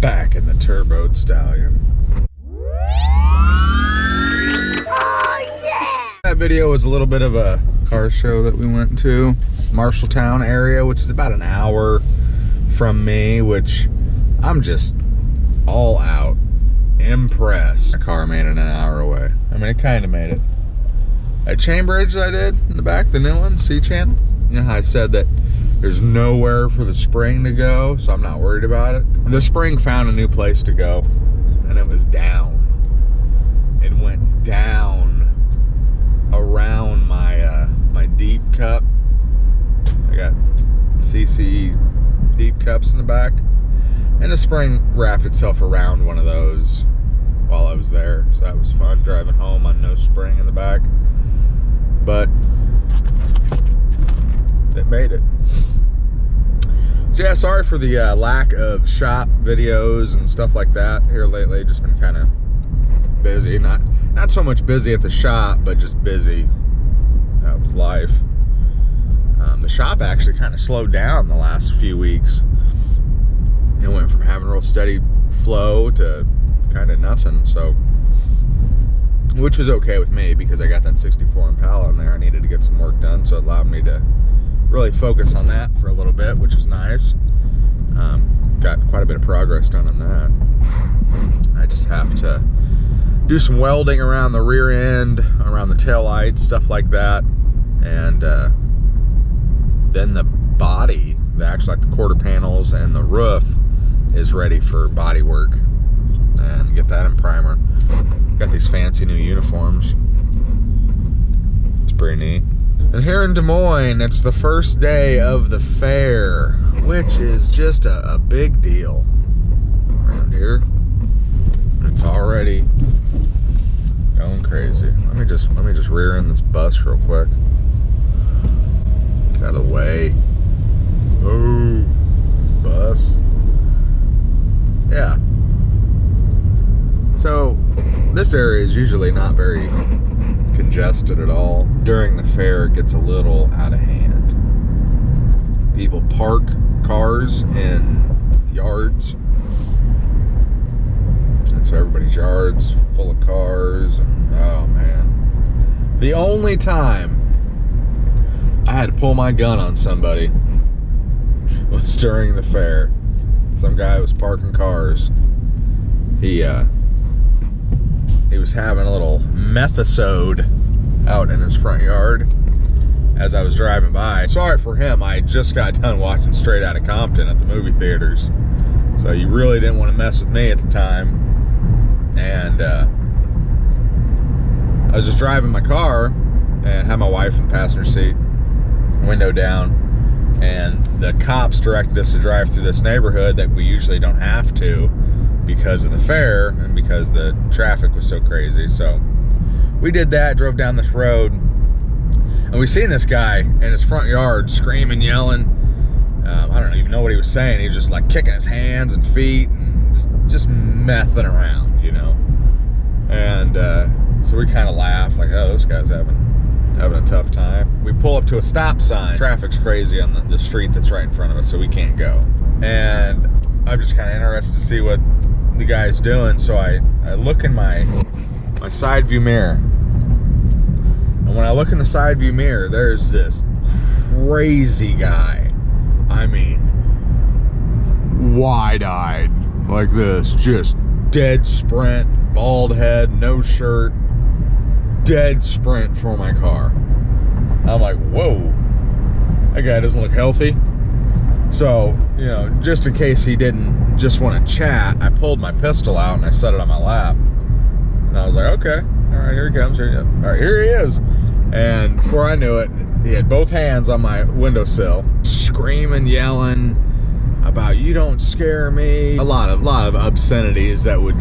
back in the turboed stallion. Oh yeah! That video was a little bit of a car show that we went to. Marshalltown area, which is about an hour from me, which I'm just all out impressed. The car made it an hour away. I mean, it kind of made it. That chain bridge that I did in the back, the new one, C-channel, you know how I said that there's nowhere for the spring to go, so I'm not worried about it. The spring found a new place to go, and it was down. It went down around my my deep cup. I got CC deep cups in the back, and the spring wrapped itself around one of those while I was there, so that was fun driving home on no spring in the back. But it made it. So yeah, sorry for the lack of shop videos and stuff like that here lately. Just been kind of busy. Not so much busy at the shop, but just busy. That was life. The shop actually kind of slowed down the last few weeks. It went from having a real steady flow to kind of nothing. So, which was okay with me because I got that 64 Impala in there. I needed to get some work done, so it allowed me to really focus on that for a little bit, which was nice. Got quite a bit of progress done on that. I just have to do some welding around the rear end, around the tail lights, stuff like that, and then the body, actually like the quarter panels and the roof, is ready for body work, and get that in primer. Got these fancy new uniforms. It's pretty neat. And here in Des Moines, it's the first day of the fair, which is just a big deal around here. It's already going crazy. Let me just rear in this bus real quick. Get out of the way. Oh, bus. Yeah. So this area is usually not very congested at all. During the fair, it gets a little out of hand. People park cars in yards, and so everybody's yard's full of cars, and oh man. The only time I had to pull my gun on somebody was during the fair. Some guy was parking cars. He was having a little methasode out in his front yard as I was driving by. Sorry for him, I just got done watching Straight Outta Compton at the movie theaters, so you really didn't want to mess with me at the time. And I was just driving my car and had my wife in the passenger seat, window down, and the cops directed us to drive through this neighborhood that we usually don't have to because of the fair and because the traffic was so crazy. So we did that, drove down this road, and we seen this guy in his front yard screaming, yelling. I don't even know what he was saying. He was just like kicking his hands and feet and just messing around, you know. And so we kind of laughed, like, oh, this guy's having a tough time. We pull up to a stop sign. Traffic's crazy on the street that's right in front of us, so we can't go. And I'm just kind of interested to see what the guy's doing. So I look in my side view mirror. And when I look in the side view mirror, there's this crazy guy. I mean, wide-eyed, like this, just dead sprint, bald head, no shirt, dead sprint for my car. I'm like, whoa, that guy doesn't look healthy. So, you know, just in case he didn't just want to chat, I pulled my pistol out and I set it on my lap. And I was like, okay, all right, here he comes. All right, here he is. And before I knew it, he had both hands on my windowsill, screaming, yelling about, you don't scare me. A lot of obscenities that would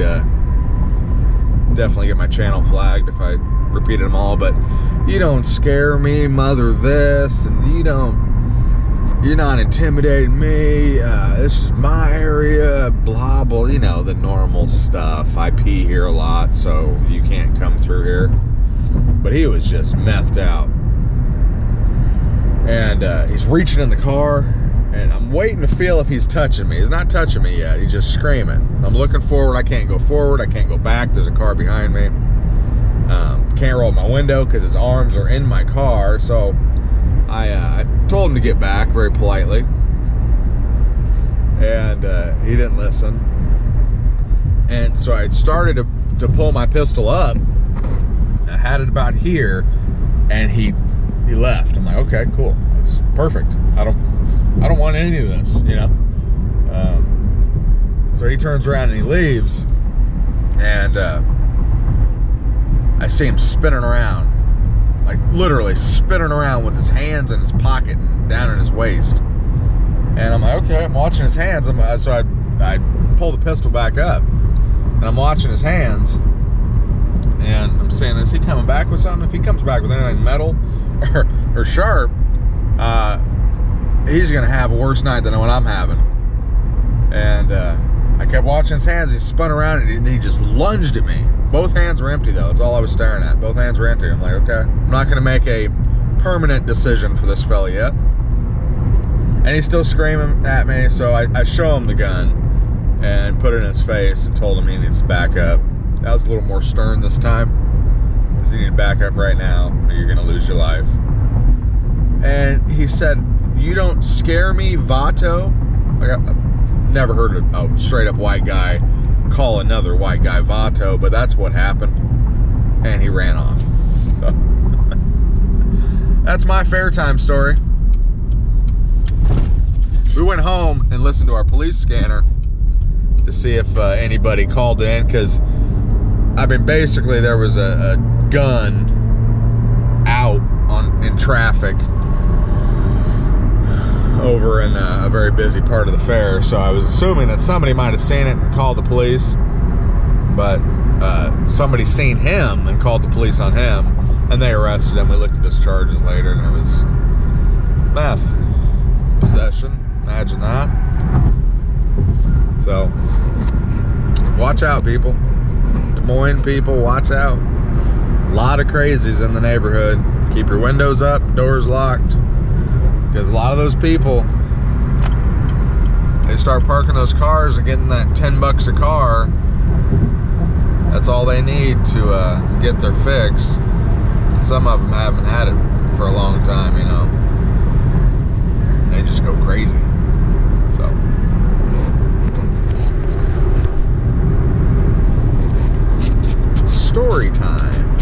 definitely get my channel flagged if I repeated them all. But you don't scare me, mother this, and you're not intimidating me, this is my area, blah, blah, you know, the normal stuff. I pee here a lot, so you can't come through here. But he was just methed out. And he's reaching in the car, And I'm waiting to feel if he's touching me. He's not touching me yet. He's just screaming. I'm looking forward. I can't go forward. I can't go back. There's a car behind me. Can't roll my window because his arms are in my car. So I told him to get back very politely. And he didn't listen. And so I started to pull my pistol up. I had it about here, and he left. I'm like, okay, cool. That's perfect. I don't want any of this, you know. So he turns around and he leaves, and I see him spinning around, like literally spinning around with his hands in his pocket and down in his waist. And I'm like, okay, I'm watching his hands. So I pull the pistol back up, and I'm watching his hands, and I'm saying, is he coming back with something? If he comes back with anything metal or sharp, he's gonna have a worse night than what I'm having. And I kept watching his hands. He spun around and he just lunged at me. Both hands were empty though. That's all I was staring at. Both hands were empty. I'm like, okay, I'm not gonna make a permanent decision for this fella yet. And he's still screaming at me, so I show him the gun and put it in his face and told him he needs to back up. That was a little more stern this time, because you need to back up right now or you're gonna lose your life. And he said, "You don't scare me, Vato." Like, I've never heard a straight up white guy call another white guy Vato, but that's what happened. And he ran off. So that's my fair time story. We went home and listened to our police scanner to see if anybody called in, because I mean, basically there was a gun out in traffic over in a very busy part of the fair, so I was assuming that somebody might have seen it and called the police, but somebody seen him and called the police on him, and they arrested him. We looked at his charges later, and it was meth possession. Imagine that. So watch out, people. Des Moines people, watch out. A lot of crazies in the neighborhood. Keep your windows up, doors locked, because a lot of those people, they start parking those cars and getting that $10 a car. That's all they need to get their fix. And some of them haven't had it for a long time, you know. They just go crazy. So story time.